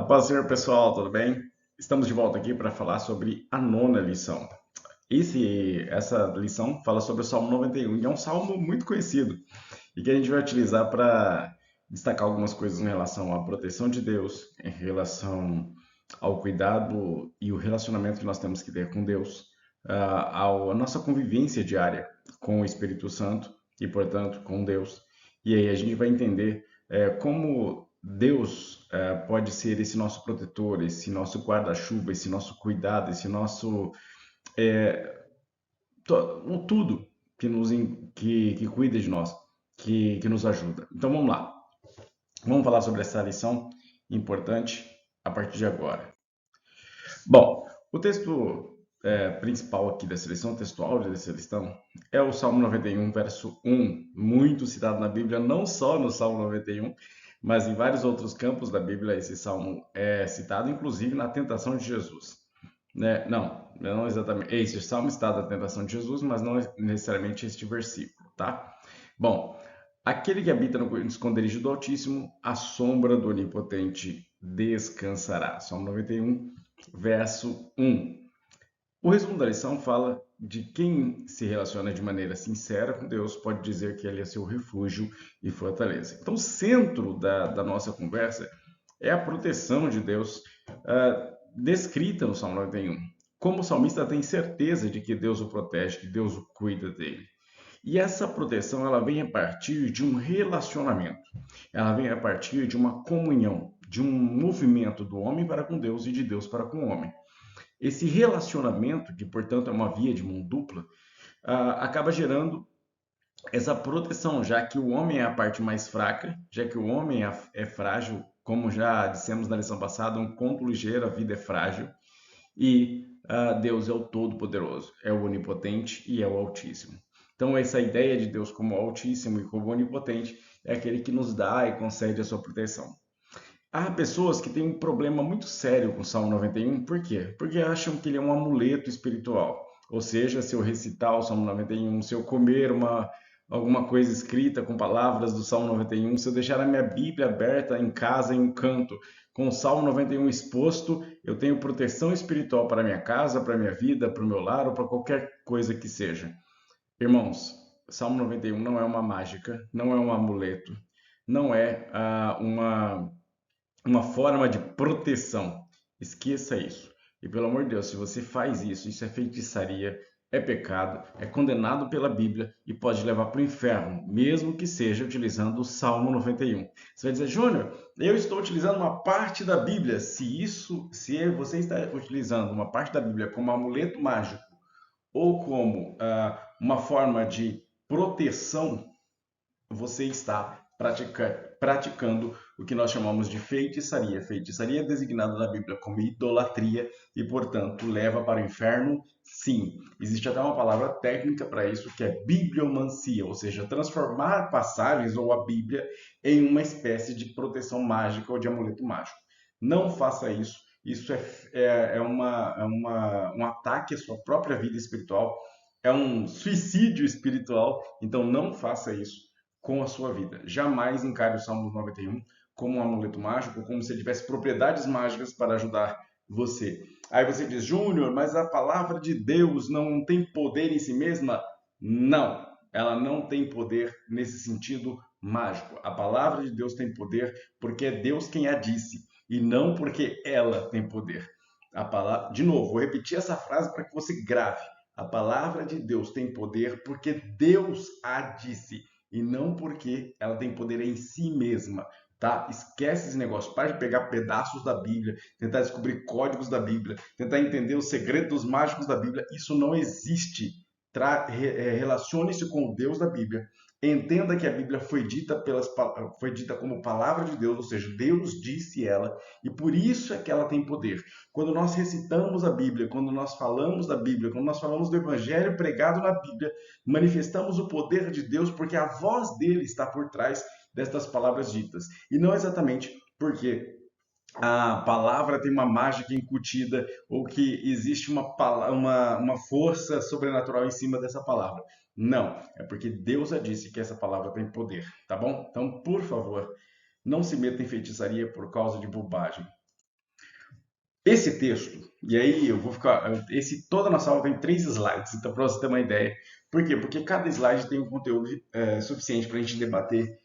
A paz do Senhor, pessoal, tudo bem? Estamos de volta aqui para falar sobre a nona lição. Essa lição fala sobre o Salmo 91, e é um salmo muito conhecido e que a gente vai utilizar para destacar algumas coisas em relação à proteção de Deus, em relação ao cuidado e o relacionamento que nós temos que ter com Deus, à nossa convivência diária com o Espírito Santo e, portanto, com Deus. E aí a gente vai entender como Deus pode ser esse nosso protetor, esse nosso guarda-chuva, esse nosso cuidado, esse nosso tudo que cuida de nós, que nos ajuda. Então vamos lá, vamos falar sobre essa lição importante a partir de agora. Bom, o texto principal aqui dessa lição, o texto áudio dessa lição, é o Salmo 91, verso 1, muito citado na Bíblia, não só no Salmo 91, mas em vários outros campos da Bíblia esse salmo é citado, inclusive na tentação de Jesus. Né? Não exatamente. Esse salmo está da tentação de Jesus, mas não necessariamente este versículo, tá? Bom, aquele que habita no esconderijo do Altíssimo, a sombra do Onipotente descansará. Salmo 91, verso 1. O resumo da lição fala de quem se relaciona de maneira sincera com Deus pode dizer que ele é seu refúgio e fortaleza. Então, o centro da nossa conversa é a proteção de Deus descrita no Salmo 91. Como o salmista tem certeza de que Deus o protege, que Deus o cuida dele. E essa proteção ela vem a partir de um relacionamento, ela vem a partir de uma comunhão, de um movimento do homem para com Deus e de Deus para com o homem. Esse relacionamento, que portanto é uma via de mão dupla, acaba gerando essa proteção, já que o homem é a parte mais fraca, já que o homem é frágil, como já dissemos na lição passada, um conto ligeiro, a vida é frágil, e Deus é o Todo-Poderoso, é o Onipotente e é o Altíssimo. Então, essa ideia de Deus como Altíssimo e como Onipotente é aquele que nos dá e concede a sua proteção. Há pessoas que têm um problema muito sério com o Salmo 91, por quê? Porque acham que ele é um amuleto espiritual. Ou seja, se eu recitar o Salmo 91, se eu comer alguma coisa escrita com palavras do Salmo 91, se eu deixar a minha Bíblia aberta em casa, em um canto, com o Salmo 91 exposto, eu tenho proteção espiritual para a minha casa, para a minha vida, para o meu lar ou para qualquer coisa que seja. Irmãos, Salmo 91 não é uma mágica, não é um amuleto, não é uma forma de proteção. Esqueça isso. E pelo amor de Deus, se você faz isso, isso é feitiçaria, é pecado, é condenado pela Bíblia e pode levar para o inferno, mesmo que seja utilizando o Salmo 91. Você vai dizer, Júnior, eu estou utilizando uma parte da Bíblia. Se você está utilizando uma parte da Bíblia como amuleto mágico ou como uma forma de proteção, você está praticando o que nós chamamos de feitiçaria. Feitiçaria é designada na Bíblia como idolatria e, portanto, leva para o inferno, sim. Existe até uma palavra técnica para isso, que é bibliomancia, ou seja, transformar passagens ou a Bíblia em uma espécie de proteção mágica ou de amuleto mágico. Não faça isso. Isso um ataque à sua própria vida espiritual, é um suicídio espiritual, então não faça isso com a sua vida. Jamais encare o Salmo 91 como um amuleto mágico, como se ele tivesse propriedades mágicas para ajudar você. Aí você diz, Júnior, mas a palavra de Deus não tem poder em si mesma? Não, ela não tem poder nesse sentido mágico. A palavra de Deus tem poder porque é Deus quem a disse e não porque ela tem poder. De novo, vou repetir essa frase para que você grave. A palavra de Deus tem poder porque Deus a disse e não porque ela tem poder em si mesma, tá? Esquece esse negócio, para de pegar pedaços da Bíblia, tentar descobrir códigos da Bíblia, tentar entender os segredos mágicos da Bíblia, isso não existe. Relacione-se com o Deus da Bíblia, entenda que a Bíblia foi dita como palavra de Deus, ou seja, Deus disse ela, e por isso é que ela tem poder. Quando nós recitamos a Bíblia, quando nós falamos da Bíblia, quando nós falamos do Evangelho pregado na Bíblia, manifestamos o poder de Deus porque a voz dele está por trás destas palavras ditas. E não exatamente porque a palavra tem uma mágica incutida ou que existe uma força sobrenatural em cima dessa palavra. Não, é porque Deus já disse que essa palavra tem poder, tá bom? Então, por favor, não se meta em feitiçaria por causa de bobagem. Esse texto, e aí eu vou ficar. Toda a nossa aula tem 3 slides, então para você ter uma ideia. Por quê? Porque cada slide tem um conteúdo suficiente para a gente debater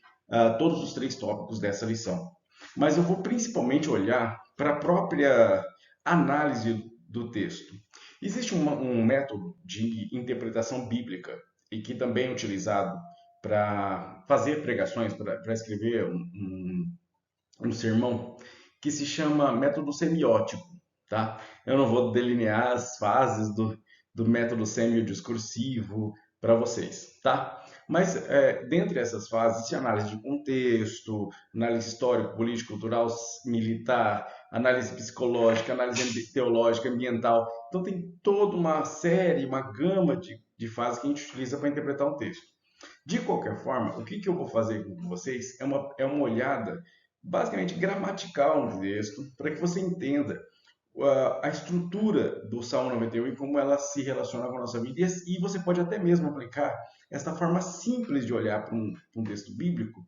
todos os 3 tópicos dessa lição. Mas eu vou principalmente olhar para a própria análise do texto. Existe um método de interpretação bíblica e que também é utilizado para fazer pregações, para escrever um sermão, que se chama método semiótico, tá? Eu não vou delinear as fases do método semiodiscursivo para vocês, tá? Mas dentre essas fases, existe análise de contexto, análise histórico, político, cultural, militar, análise psicológica, análise teológica, ambiental. Então tem toda uma série, uma gama de fases que a gente utiliza para interpretar um texto. De qualquer forma, o que eu vou fazer com vocês é uma olhada basicamente gramatical no texto, para que você entenda a estrutura do Salmo 91 e como ela se relaciona com a nossa vida. E você pode até mesmo aplicar esta forma simples de olhar para um texto bíblico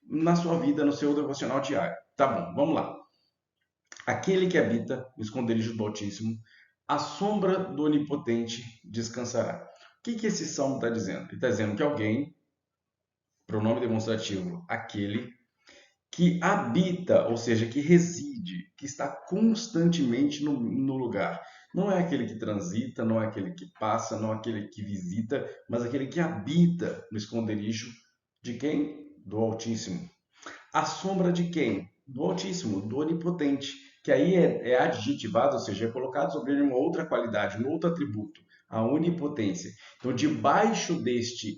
na sua vida, no seu devocional diário. Tá bom, vamos lá. Aquele que habita no esconderijo do Altíssimo, à sombra do Onipotente descansará. O que esse salmo está dizendo? Ele está dizendo que alguém, pronome demonstrativo, aquele que habita, ou seja, que reside, que está constantemente no lugar. Não é aquele que transita, não é aquele que passa, não é aquele que visita, mas aquele que habita no esconderijo de quem? Do Altíssimo. A sombra de quem? Do Altíssimo, do Onipotente, que aí é adjetivado, ou seja, é colocado sobre ele uma outra qualidade, um outro atributo, a onipotência. Então, debaixo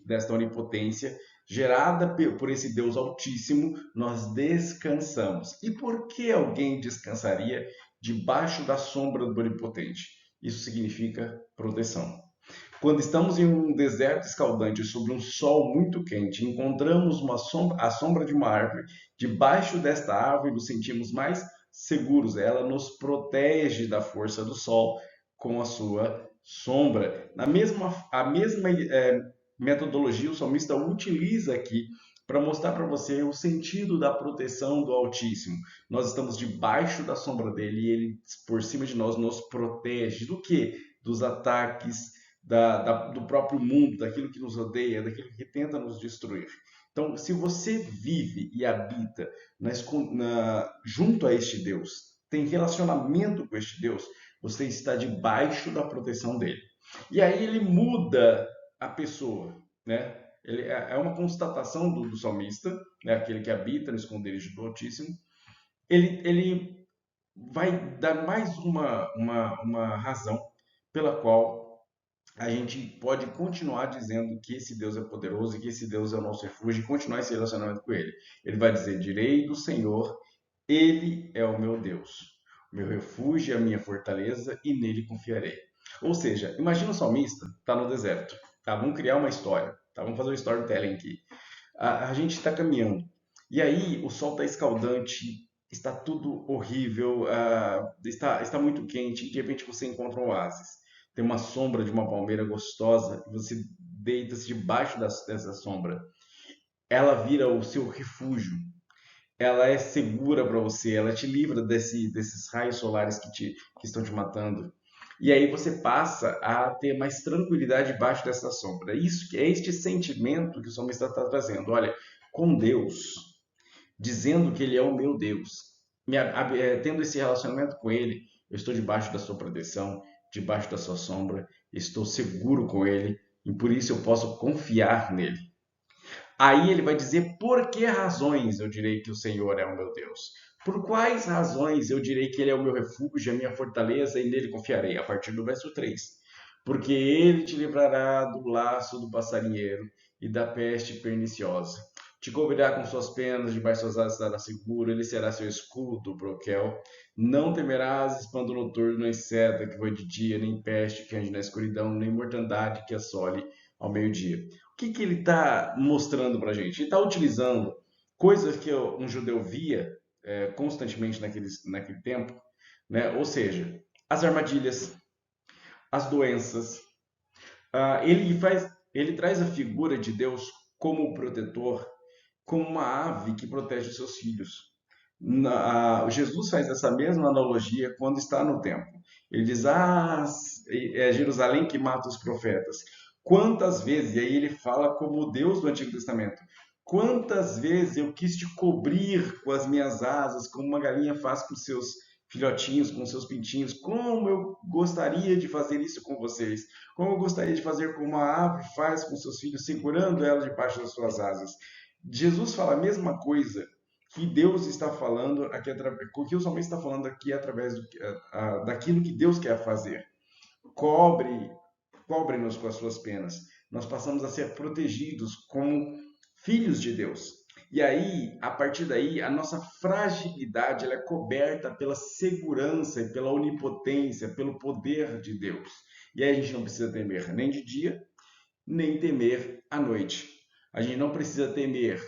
desta onipotência, gerada por esse Deus Altíssimo, nós descansamos. E por que alguém descansaria debaixo da sombra do Onipotente? Isso significa proteção. Quando estamos em um deserto escaldante sob um sol muito quente, encontramos a sombra de uma árvore. Debaixo desta árvore nos sentimos mais seguros. Ela nos protege da força do sol com a sua sombra. A mesma metodologia o salmista utiliza aqui para mostrar para você o sentido da proteção do Altíssimo. Nós estamos debaixo da sombra dele e ele, por cima de nós, nos protege do quê? Dos ataques do próprio mundo, daquilo que nos odeia, daquilo que tenta nos destruir. Então, se você vive e habita junto a este Deus, tem relacionamento com este Deus, você está debaixo da proteção dele. E aí ele muda a pessoa, né? É uma constatação do salmista, né? Aquele que habita no esconderijo do Altíssimo. Ele vai dar mais uma razão pela qual a gente pode continuar dizendo que esse Deus é poderoso e que esse Deus é o nosso refúgio e continuar esse relacionamento com Ele. Ele vai dizer: direi do Senhor, Ele é o meu Deus, o meu refúgio e a minha fortaleza, e nele confiarei. Ou seja, imagina o salmista está no deserto, tá? Vamos criar uma história, tá? Vamos fazer um storytelling aqui. A gente está caminhando e aí o sol está escaldante, está tudo horrível, está muito quente, e de repente você encontra um oásis. Tem uma sombra de uma palmeira gostosa e você deita-se debaixo dessa sombra. Ela vira o seu refúgio. Ela é segura para você, ela te livra desses raios solares que estão te matando. E aí você passa a ter mais tranquilidade debaixo dessa sombra. Isso é este sentimento que o salmista está trazendo. Olha, com Deus, dizendo que Ele é o meu Deus, tendo esse relacionamento com Ele, eu estou debaixo da sua proteção, debaixo da sua sombra, estou seguro com Ele e por isso eu posso confiar nele. Aí ele vai dizer por que razões eu direi que o Senhor é o meu Deus. Por quais razões eu direi que Ele é o meu refúgio, a minha fortaleza e nele confiarei? A partir do verso 3. Porque Ele te livrará do laço do passarinheiro e da peste perniciosa. Te cobrirá com suas penas, debaixo das asas estará seguro, Ele será seu escudo, broquel. Não temerás espanto noturno, nem seta que voe de dia, nem peste que ande na escuridão, nem mortandade que assole ao meio-dia. O que ele está mostrando para a gente? Ele está utilizando coisas que um judeu via constantemente naquele tempo, né? Ou seja, as armadilhas, as doenças. Ele traz a figura de Deus como o protetor, como uma ave que protege os seus filhos. Jesus faz essa mesma analogia quando está no templo. Ele diz: Ah, é Jerusalém que mata os profetas. Quantas vezes, e aí ele fala como o Deus do Antigo Testamento, quantas vezes eu quis te cobrir com as minhas asas, como uma galinha faz com seus filhotinhos, com seus pintinhos, como eu gostaria de fazer isso com vocês, como eu gostaria de fazer como uma ave faz com seus filhos, segurando ela debaixo das suas asas. Jesus fala a mesma coisa que Deus está falando aqui, que o salmista está falando aqui através daquilo que Deus quer fazer. Cobre, cobre-nos com as suas penas. Nós passamos a ser protegidos como filhos de Deus. E aí, a partir daí, a nossa fragilidade ela é coberta pela segurança e pela onipotência, pelo poder de Deus. E aí a gente não precisa temer nem de dia, nem temer à noite. A gente não precisa temer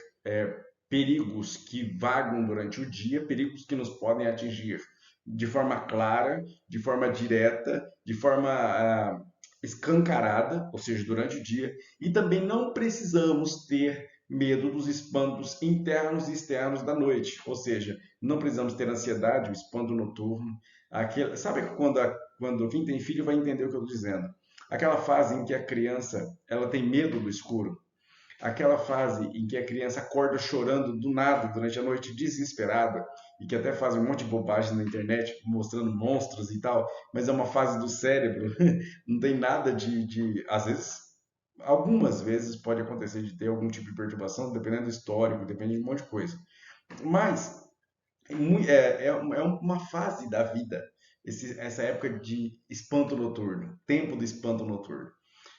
perigos que vagam durante o dia, perigos que nos podem atingir de forma clara, de forma direta, de forma escancarada, ou seja, durante o dia, e também não precisamos ter medo dos espantos internos e externos da noite, ou seja, não precisamos ter ansiedade, o espanto noturno. Sabe quando quem tem filho vai entender o que eu estou dizendo? Aquela fase em que a criança ela tem medo do escuro, aquela fase em que a criança acorda chorando do nada durante a noite, desesperada, e que até faz um monte de bobagem na internet, mostrando monstros e tal, mas é uma fase do cérebro, não tem nada às vezes, algumas vezes pode acontecer de ter algum tipo de perturbação, dependendo do histórico, depende de um monte de coisa. Mas é uma fase da vida, essa época de espanto noturno, tempo do espanto noturno,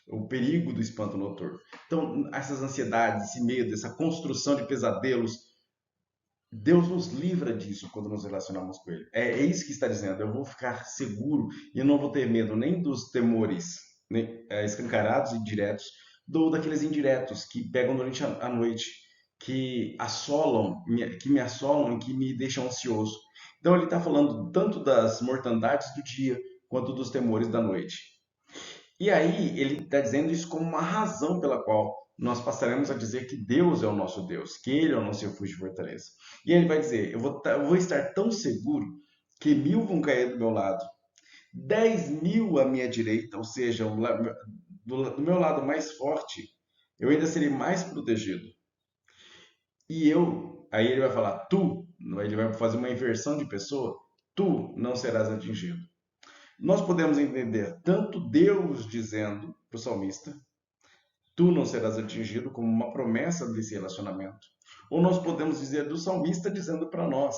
o perigo do espanto noturno. Então, essas ansiedades, esse medo, essa construção de pesadelos, Deus nos livra disso quando nos relacionamos com Ele. É isso que está dizendo. Eu vou ficar seguro e eu não vou ter medo nem dos temores escancarados e diretos, ou daqueles indiretos que pegam durante a noite, que me assolam e que me deixam ansioso. Então ele está falando tanto das mortandades do dia quanto dos temores da noite. E aí ele está dizendo isso como uma razão pela qual nós passaremos a dizer que Deus é o nosso Deus, que Ele é o nosso refúgio e fortaleza. E ele vai dizer, eu vou estar tão seguro que 1000 vão cair do meu lado, 10.000 à minha direita, ou seja, do meu lado mais forte, eu ainda serei mais protegido. Aí ele vai falar, ele vai fazer uma inversão de pessoa, tu não serás atingido. Nós podemos entender tanto Deus dizendo para o salmista, tu não serás atingido, como uma promessa desse relacionamento. Ou nós podemos dizer do salmista dizendo para nós,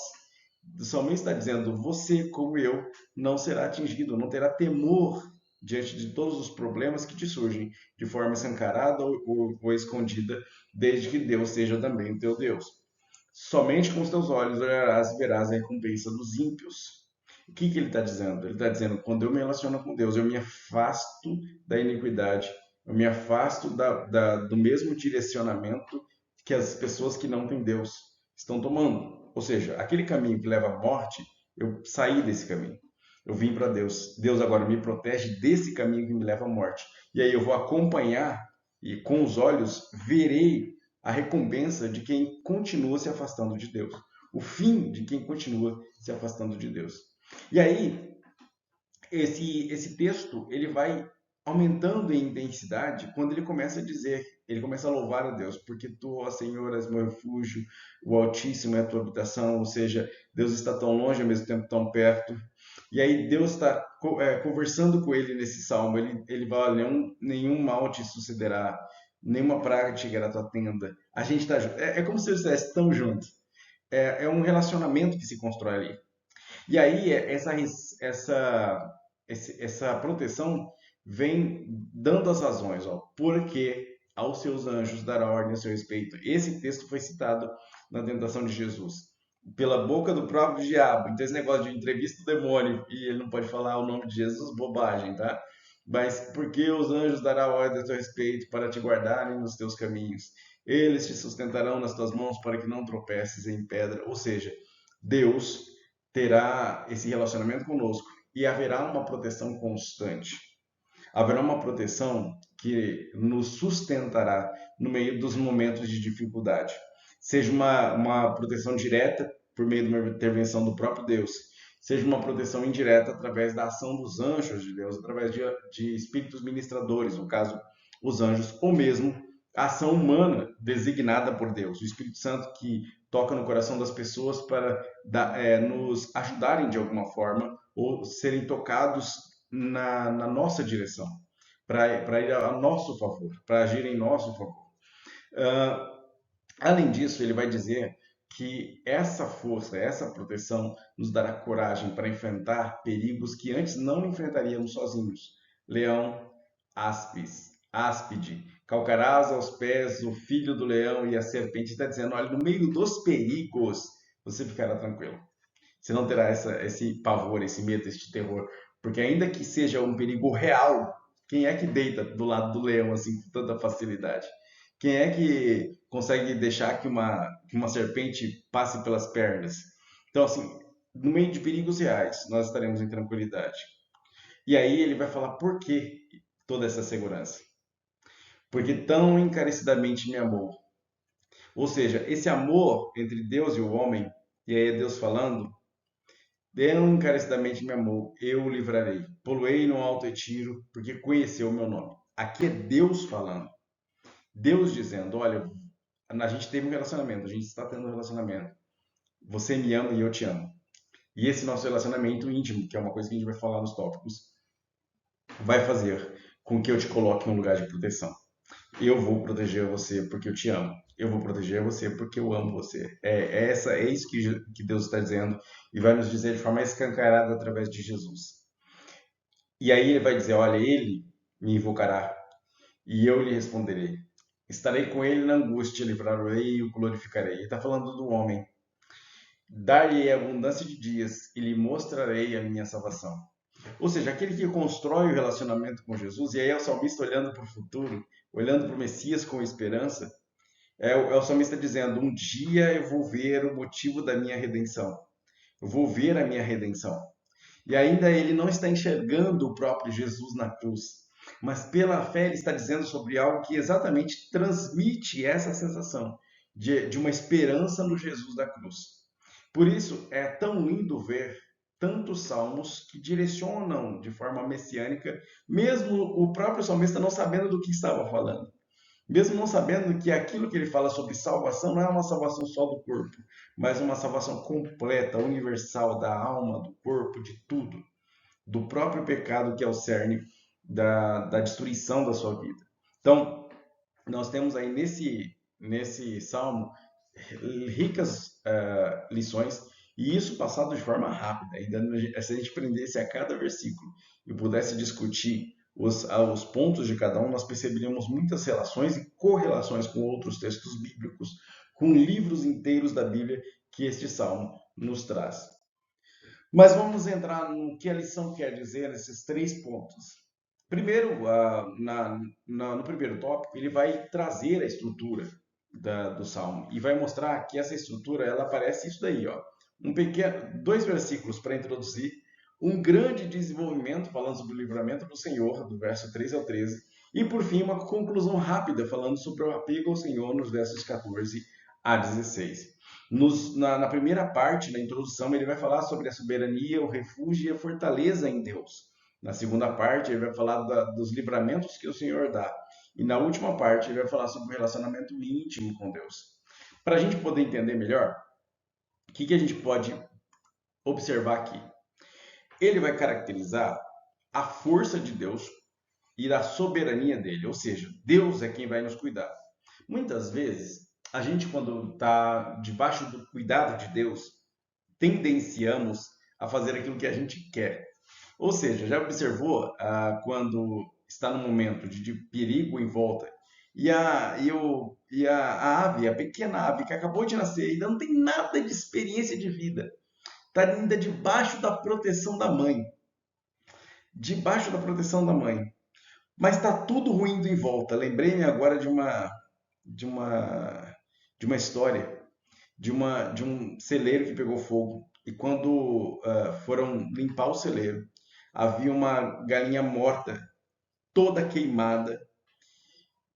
o salmista está dizendo, você como eu não será atingido, não terá temor diante de todos os problemas que te surgem de forma escancarada ou escondida, desde que Deus seja também o teu Deus. Somente com os teus olhos olharás e verás a recompensa dos ímpios. O que ele está dizendo? Ele está dizendo, quando eu me relaciono com Deus, eu me afasto da iniquidade, eu me afasto do mesmo direcionamento que as pessoas que não têm Deus estão tomando. Ou seja, aquele caminho que leva à morte, eu saí desse caminho. Eu vim para Deus. Deus agora me protege desse caminho que me leva à morte. E aí eu vou acompanhar e com os olhos verei a recompensa de quem continua se afastando de Deus. O fim de quem continua se afastando de Deus. E aí, esse texto ele vai aumentando em intensidade quando ele começa a dizer, ele começa a louvar a Deus, porque tu, ó Senhor, és meu refúgio, o Altíssimo é a tua habitação, ou seja, Deus está tão longe ao mesmo tempo tão perto. E aí Deus está conversando com ele nesse salmo, ele vai, olha, nenhum mal te sucederá, nenhuma praga te chegará à tua tenda. A gente está junto. É como se eles estivessem tão juntos. É um relacionamento que se constrói ali. E aí essa proteção vem dando as razões, ó, porque aos seus anjos dará ordem a seu respeito. Esse texto foi citado na tentação de Jesus, pela boca do próprio diabo. Então esse negócio de entrevista do demônio e ele não pode falar o nome de Jesus, bobagem, tá? Mas porque os anjos dará ordem a seu respeito para te guardarem nos teus caminhos. Eles te sustentarão nas tuas mãos para que não tropeces em pedra. Ou seja, Deus terá esse relacionamento conosco e haverá uma proteção constante. Haverá uma proteção que nos sustentará no meio dos momentos de dificuldade. Seja uma proteção direta, por meio de uma intervenção do próprio Deus, seja uma proteção indireta através da ação dos anjos de Deus, através de espíritos ministradores, no caso, os anjos, ou mesmo a ação humana designada por Deus, o Espírito Santo que toca no coração das pessoas para nos ajudarem de alguma forma ou serem tocados na nossa direção, para ir a nosso favor, para agir em nosso favor. Além disso, ele vai dizer que essa força, essa proteção nos dará coragem para enfrentar perigos que antes não enfrentaríamos sozinhos. Leão, áspide, calcarás aos pés o filho do leão e a serpente. Está dizendo, olha, no meio dos perigos, você ficará tranquilo. Você não terá esse pavor, esse medo, esse terror. Porque ainda que seja um perigo real, quem é que deita do lado do leão assim com tanta facilidade? Quem é que consegue deixar que uma serpente passe pelas pernas? Então, assim, no meio de perigos reais, nós estaremos em tranquilidade. E aí ele vai falar por que toda essa segurança. Porque tão encarecidamente me amou. Ou seja, esse amor entre Deus e o homem, e aí é Deus falando, tão encarecidamente me amou, eu o livrarei. Poloei no alto retiro, porque conheceu o meu nome. Aqui é Deus falando. Deus dizendo, olha, a gente teve um relacionamento, a gente está tendo um relacionamento. Você me ama e eu te amo. E esse nosso relacionamento íntimo, que é uma coisa que a gente vai falar nos tópicos, vai fazer com que eu te coloque em um lugar de proteção. Eu vou proteger você porque eu te amo. Eu vou proteger você porque eu amo você. É isso que Deus está dizendo e vai nos dizer de forma escancarada através de Jesus. E aí ele vai dizer, olha, ele me invocará e eu lhe responderei. Estarei com ele na angústia, livrarei e o glorificarei. Ele está falando do homem. Dar-lhe abundância de dias e lhe mostrarei a minha salvação. Ou seja, aquele que constrói o relacionamento com Jesus, e aí é o salmista olhando para o futuro, olhando para o Messias com esperança, é o salmista dizendo, um dia eu vou ver o motivo da minha redenção. Eu vou ver a minha redenção. E ainda ele não está enxergando o próprio Jesus na cruz, mas pela fé ele está dizendo sobre algo que exatamente transmite essa sensação de uma esperança no Jesus da cruz. Por isso é tão lindo ver tantos salmos que direcionam de forma messiânica, mesmo o próprio salmista não sabendo do que estava falando. Mesmo não sabendo que aquilo que ele fala sobre salvação não é uma salvação só do corpo, mas uma salvação completa, universal da alma, do corpo, de tudo, do próprio pecado que é o cerne da destruição da sua vida. Então, nós temos aí nesse salmo ricas lições, e isso passado de forma rápida. Se a gente prendesse a cada versículo e pudesse discutir os pontos de cada um, nós perceberíamos muitas relações e correlações com outros textos bíblicos, com livros inteiros da Bíblia que este salmo nos traz. Mas vamos entrar no que a lição quer dizer nesses 3 pontos. Primeiro, no primeiro tópico, ele vai trazer a estrutura do Salmo e vai mostrar que essa estrutura ela aparece isso daí, ó, 2 versículos para introduzir, um grande desenvolvimento falando sobre o livramento do Senhor, do verso 3 ao 13, e por fim uma conclusão rápida falando sobre o apego ao Senhor nos versos 14 a 16. Na primeira parte, na introdução, ele vai falar sobre a soberania, o refúgio e a fortaleza em Deus. Na segunda parte, ele vai falar dos livramentos que o Senhor dá. E na última parte, ele vai falar sobre o relacionamento íntimo com Deus. Para a gente poder entender melhor, o que a gente pode observar aqui? Ele vai caracterizar a força de Deus e da soberania dele, ou seja, Deus é quem vai nos cuidar. Muitas vezes, a gente, quando está debaixo do cuidado de Deus, tendenciamos a fazer aquilo que a gente quer. Ou seja, já observou quando está num momento de perigo em volta e a ave, a pequena ave que acabou de nascer, ainda não tem nada de experiência de vida, está ainda debaixo da proteção da mãe. Debaixo da proteção da mãe. Mas está tudo ruindo em volta. Lembrei-me agora de uma história de um celeiro que pegou fogo. E quando foram limpar o celeiro, havia uma galinha morta, toda queimada,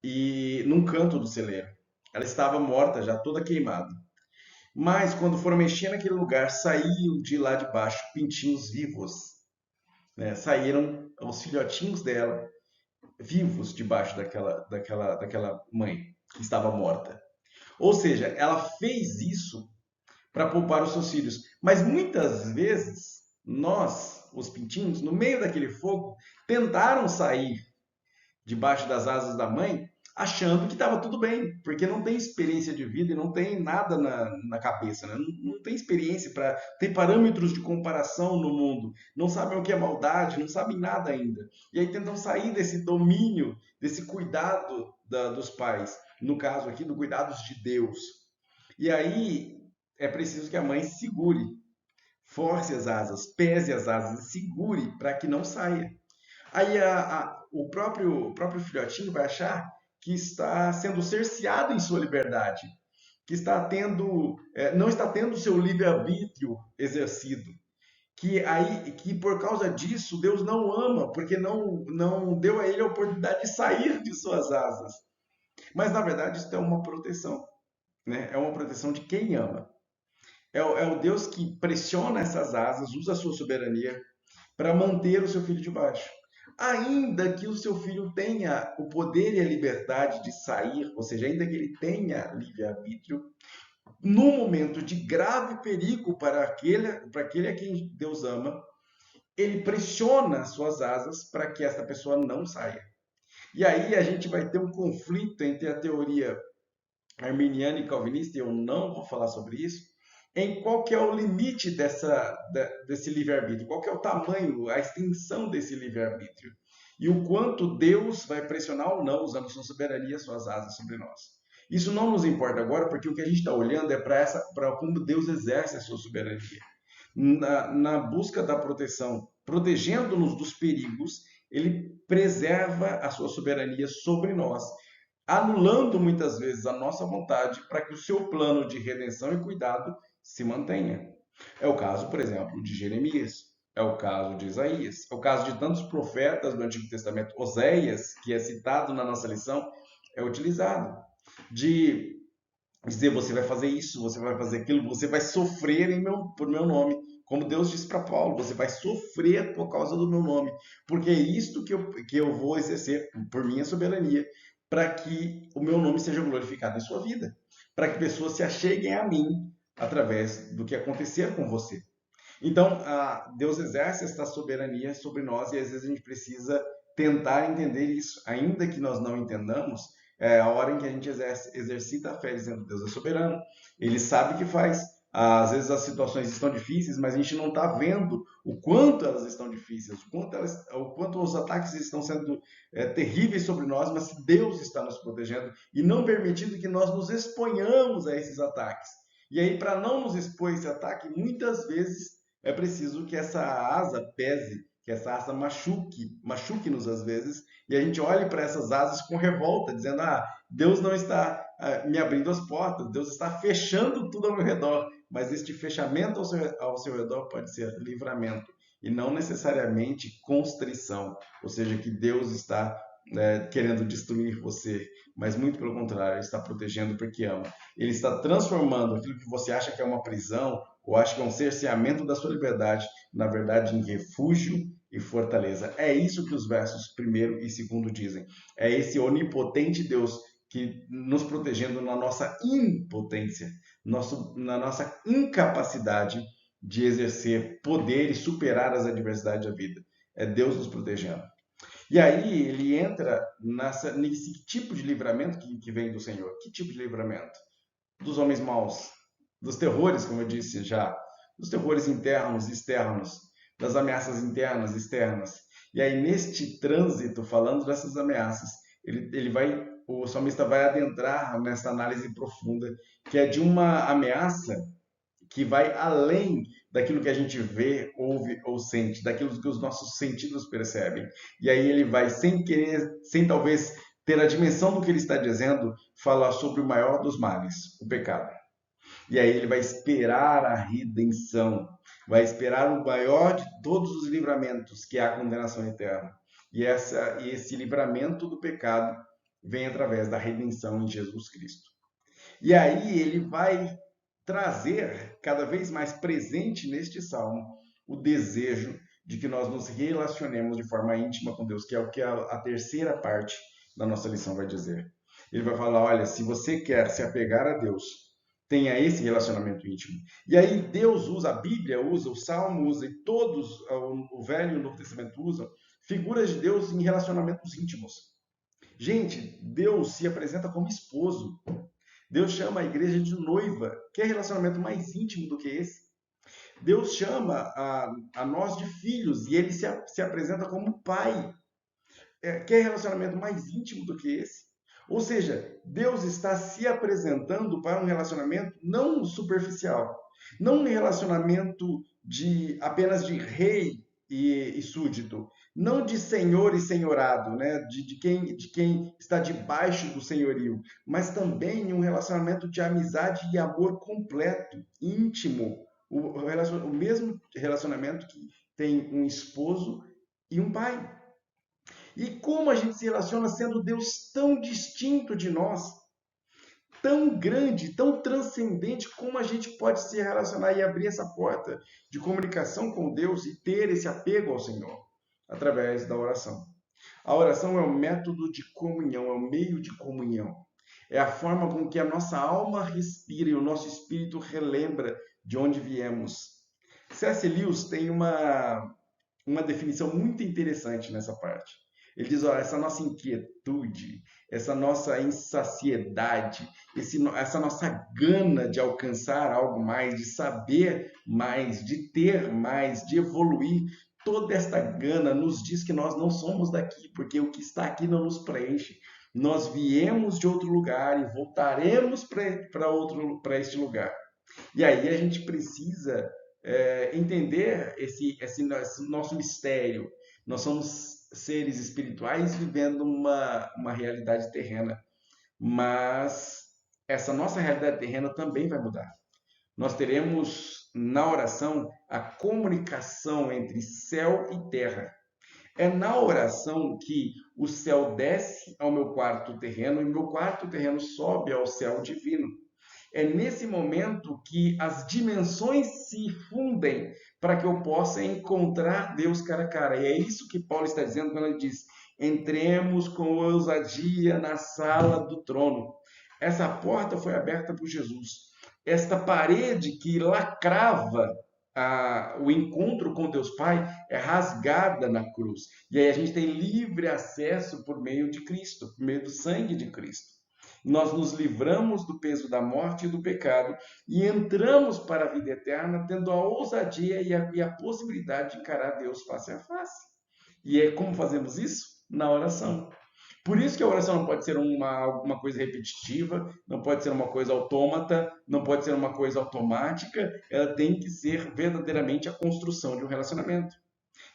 e num canto do celeiro. Ela estava morta já, toda queimada. Mas quando foram mexer naquele lugar, saíam de lá de baixo pintinhos vivos, né? Saíram os filhotinhos dela vivos debaixo daquela mãe que estava morta. Ou seja, ela fez isso para poupar os seus filhos. Mas muitas vezes, nós, os pintinhos, no meio daquele fogo, tentaram sair debaixo das asas da mãe, achando que estava tudo bem, porque não tem experiência de vida e não tem nada na cabeça, né? Não tem experiência para ter parâmetros de comparação no mundo, não sabem o que é maldade, não sabem nada ainda. E aí tentam sair desse domínio, desse cuidado dos pais, no caso aqui, do cuidados de Deus. E aí é preciso que a mãe segure, force as asas, pese as asas, segure para que não saia. Aí o próprio filhotinho vai achar que está sendo cerceado em sua liberdade, que está tendo, não está tendo o seu livre-arbítrio exercido, que por causa disso Deus não ama, porque não deu a ele a oportunidade de sair de suas asas. Mas na verdade isso é uma proteção, né? É uma proteção de quem ama. É o Deus que pressiona essas asas, usa a sua soberania para manter o seu filho debaixo. Ainda que o seu filho tenha o poder e a liberdade de sair, ou seja, ainda que ele tenha livre-arbítrio, no momento de grave perigo para aquele a quem Deus ama, ele pressiona suas asas para que essa pessoa não saia. E aí a gente vai ter um conflito entre a teoria arminiana e calvinista, e eu não vou falar sobre isso, em qual que é o limite desse livre-arbítrio, qual que é o tamanho, a extensão desse livre-arbítrio, e o quanto Deus vai pressionar ou não, usando sua soberania, suas asas sobre nós. Isso não nos importa agora, porque o que a gente está olhando é para como Deus exerce a sua soberania. Na busca da proteção, protegendo-nos dos perigos, ele preserva a sua soberania sobre nós, anulando muitas vezes a nossa vontade para que o seu plano de redenção e cuidado se mantenha. É o caso, por exemplo, de Jeremias, é o caso de Isaías, é o caso de tantos profetas do Antigo Testamento. Oséias, que é citado na nossa lição, é utilizado de dizer: você vai fazer isso, você vai fazer aquilo, você vai sofrer por meu nome. Como Deus disse para Paulo: você vai sofrer por causa do meu nome, porque é isto que eu vou exercer por minha soberania, para que o meu nome seja glorificado em sua vida, para que pessoas se acheguem a mim através do que acontecer com você. Então, Deus exerce esta soberania sobre nós e às vezes a gente precisa tentar entender isso. Ainda que nós não entendamos, é a hora em que a gente exercita a fé dizendo: Deus é soberano, Ele sabe o que faz. Às vezes as situações estão difíceis, mas a gente não está vendo o quanto elas estão difíceis, o quanto os ataques estão sendo terríveis sobre nós, mas Deus está nos protegendo e não permitindo que nós nos exponhamos a esses ataques. E aí, para não nos expor a esse ataque, muitas vezes é preciso que essa asa pese, que essa asa machuque-nos às vezes, e a gente olhe para essas asas com revolta, dizendo: Deus não está me abrindo as portas, Deus está fechando tudo ao meu redor, mas este fechamento ao seu redor pode ser livramento, e não necessariamente constrição, ou seja, que Deus está querendo destruir você, mas muito pelo contrário, Ele está protegendo porque ama. Ele está transformando aquilo que você acha que é uma prisão, ou acha que é um cerceamento da sua liberdade, na verdade, em refúgio e fortaleza. É isso que os versos 1º e 2º dizem. É esse onipotente Deus que nos protegendo na nossa impotência, na nossa incapacidade de exercer poder e superar as adversidades da vida. É Deus nos protegendo. E aí ele entra nesse tipo de livramento que vem do Senhor. Que tipo de livramento? Dos homens maus, dos terrores, como eu disse já, dos terrores internos e externos, das ameaças internas e externas. E aí, neste trânsito, falando dessas ameaças, o salmista vai adentrar nessa análise profunda, que é de uma ameaça que vai além daquilo que a gente vê, ouve ou sente, daquilo que os nossos sentidos percebem. E aí ele vai, sem querer, sem talvez ter a dimensão do que ele está dizendo, falar sobre o maior dos males, o pecado. E aí ele vai esperar a redenção, vai esperar o maior de todos os livramentos, que é a condenação eterna. E esse livramento do pecado vem através da redenção em Jesus Cristo. E aí ele vai trazer cada vez mais presente neste salmo o desejo de que nós nos relacionemos de forma íntima com Deus, que é o que a terceira parte da nossa lição vai dizer. Ele vai falar, olha, se você quer se apegar a Deus, tenha esse relacionamento íntimo. E aí Deus usa, a Bíblia usa, o Salmo usa, e todos, o Velho e o Novo Testamento usam, figuras de Deus em relacionamentos íntimos. Gente, Deus se apresenta como esposo. Deus chama a igreja de noiva. Que relacionamento mais íntimo do que esse? Deus chama a nós de filhos e ele se apresenta como pai. Que relacionamento mais íntimo do que esse? Ou seja, Deus está se apresentando para um relacionamento não superficial, não um relacionamento apenas de rei e súdito, não de senhor e senhorado, né? de quem está debaixo do senhorio, mas também um relacionamento de amizade e amor completo, íntimo, o mesmo relacionamento que tem um esposo e um pai. E como a gente se relaciona sendo Deus tão distinto de nós, tão grande, tão transcendente, como a gente pode se relacionar e abrir essa porta de comunicação com Deus e ter esse apego ao Senhor através da oração. A oração é um método de comunhão, é um meio de comunhão. É a forma com que a nossa alma respira e o nosso espírito relembra de onde viemos. C.S. Lewis tem uma definição muito interessante nessa parte. Ele diz, olha, essa nossa inquietude, essa nossa insaciedade, essa nossa gana de alcançar algo mais, de saber mais, de ter mais, de evoluir, toda esta gana nos diz que nós não somos daqui, porque o que está aqui não nos preenche. Nós viemos de outro lugar e voltaremos para este lugar. E aí a gente precisa entender esse nosso mistério. Nós somos seres espirituais vivendo uma realidade terrena, mas essa nossa realidade terrena também vai mudar. Nós teremos na oração a comunicação entre céu e terra. É na oração que o céu desce ao meu quarto terreno e o meu quarto terreno sobe ao céu divino. É nesse momento que as dimensões se fundem para que eu possa encontrar Deus cara a cara. E é isso que Paulo está dizendo quando ele diz: entremos com ousadia na sala do trono. Essa porta foi aberta por Jesus. Esta parede que lacrava o encontro com Deus Pai é rasgada na cruz. E aí a gente tem livre acesso por meio de Cristo, por meio do sangue de Cristo. Nós nos livramos do peso da morte e do pecado e entramos para a vida eterna tendo a ousadia e a possibilidade de encarar Deus face a face. E é como fazemos isso? Na oração. Por isso que a oração não pode ser uma coisa repetitiva, não pode ser uma coisa autômata, não pode ser uma coisa automática, ela tem que ser verdadeiramente a construção de um relacionamento.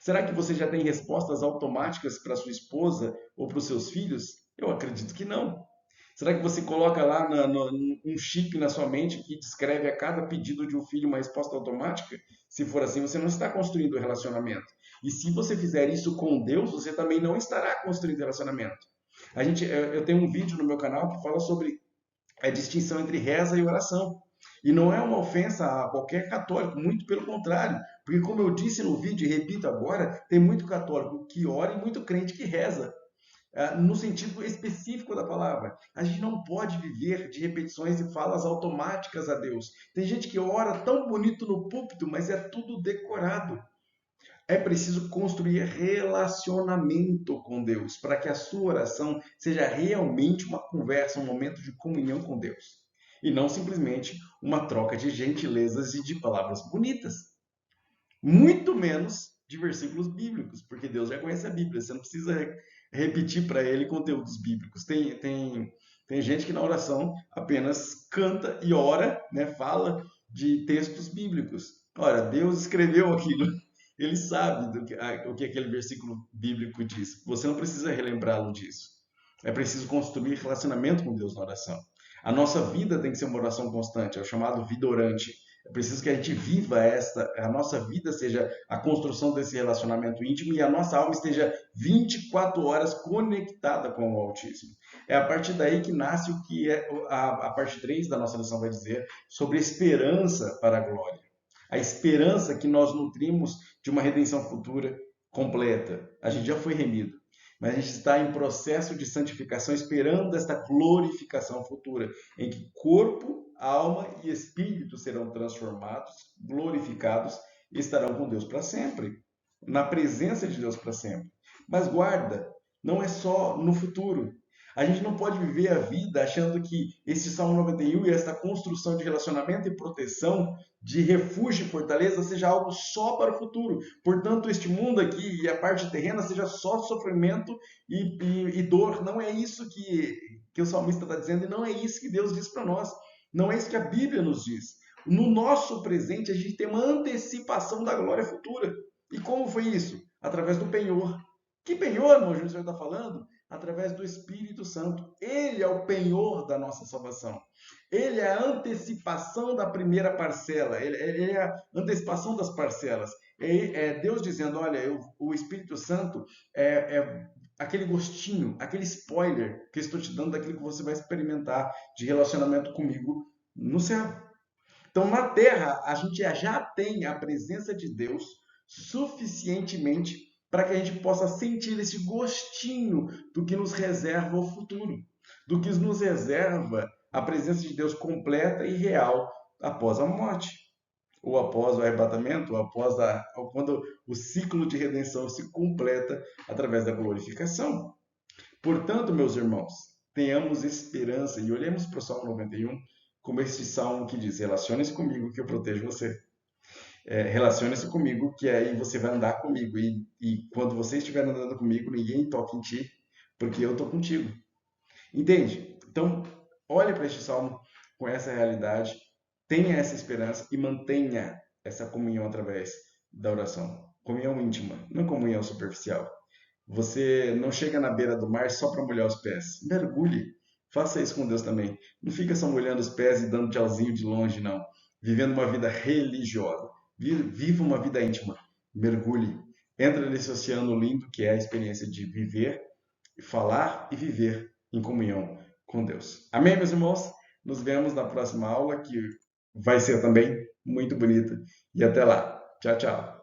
Será que você já tem respostas automáticas para sua esposa ou para os seus filhos? Eu acredito que não. Será que você coloca lá um chip na sua mente que descreve a cada pedido de um filho uma resposta automática? Se for assim, você não está construindo o relacionamento. E se você fizer isso com Deus, você também não estará construindo relacionamento. Eu tenho um vídeo no meu canal que fala sobre a distinção entre reza e oração. E não é uma ofensa a qualquer católico, muito pelo contrário. Porque, como eu disse no vídeo e repito agora, tem muito católico que ora e muito crente que reza. No sentido específico da palavra. A gente não pode viver de repetições e falas automáticas a Deus. Tem gente que ora tão bonito no púlpito, mas é tudo decorado. É preciso construir relacionamento com Deus para que a sua oração seja realmente uma conversa, um momento de comunhão com Deus. E não simplesmente uma troca de gentilezas e de palavras bonitas. Muito menos de versículos bíblicos, porque Deus já conhece a Bíblia. Você não precisa repetir para ele conteúdos bíblicos. Tem gente que na oração apenas canta e ora, né, fala de textos bíblicos. Ora, Deus escreveu aquilo. Ele sabe o que aquele versículo bíblico diz. Você não precisa relembrá-lo disso. É preciso construir relacionamento com Deus na oração. A nossa vida tem que ser uma oração constante, é o chamado vida orante. É preciso que a gente viva a nossa vida seja a construção desse relacionamento íntimo e a nossa alma esteja 24 horas conectada com o Altíssimo. É a partir daí que nasce o que é a parte 3 da nossa lição vai dizer sobre esperança para a glória. A esperança que nós nutrimos de uma redenção futura completa. A gente já foi remido, mas a gente está em processo de santificação, esperando esta glorificação futura, em que corpo, alma e espírito serão transformados, glorificados e estarão com Deus para sempre, na presença de Deus para sempre. Mas guarda, não é só no futuro. A gente não pode viver a vida achando que esse Salmo 91 e esta construção de relacionamento e proteção, de refúgio e fortaleza, seja algo só para o futuro. Portanto, este mundo aqui e a parte terrena seja só sofrimento e dor. Não é isso que o salmista está dizendo e não é isso que Deus diz para nós. Não é isso que a Bíblia nos diz. No nosso presente, a gente tem uma antecipação da glória futura. E como foi isso? Através do penhor. Que penhor, irmão Júnior, o senhor está falando? Através do Espírito Santo. Ele é o penhor da nossa salvação. Ele é a antecipação da primeira parcela. Ele é a antecipação das parcelas. É Deus dizendo, olha, o Espírito Santo é aquele gostinho, aquele spoiler que eu estou te dando daquilo que você vai experimentar de relacionamento comigo no céu. Então, na terra, a gente já tem a presença de Deus suficientemente para que a gente possa sentir esse gostinho do que nos reserva o futuro, do que nos reserva a presença de Deus completa e real após a morte, ou após o arrebatamento, ou quando o ciclo de redenção se completa através da glorificação. Portanto, meus irmãos, tenhamos esperança e olhemos para o Salmo 91 como este salmo que diz: relacione-se comigo que eu protejo você. Relacione-se comigo que aí você vai andar comigo. E quando você estiver andando comigo, ninguém toca em ti, porque eu estou contigo. Entende? Então, olhe para este salmo com essa realidade, tenha essa esperança e mantenha essa comunhão através da oração. Comunhão íntima, não comunhão superficial. Você não chega na beira do mar só para molhar os pés. Mergulhe. Faça isso com Deus também. Não fica só molhando os pés e dando tchauzinho de longe, não. Vivendo uma vida religiosa. Viva uma vida íntima. Mergulhe. Entra nesse oceano lindo que é a experiência de viver, falar e viver em comunhão com Deus. Amém, meus irmãos? Nos vemos na próxima aula, que vai ser também muito bonita. E até lá. Tchau, tchau.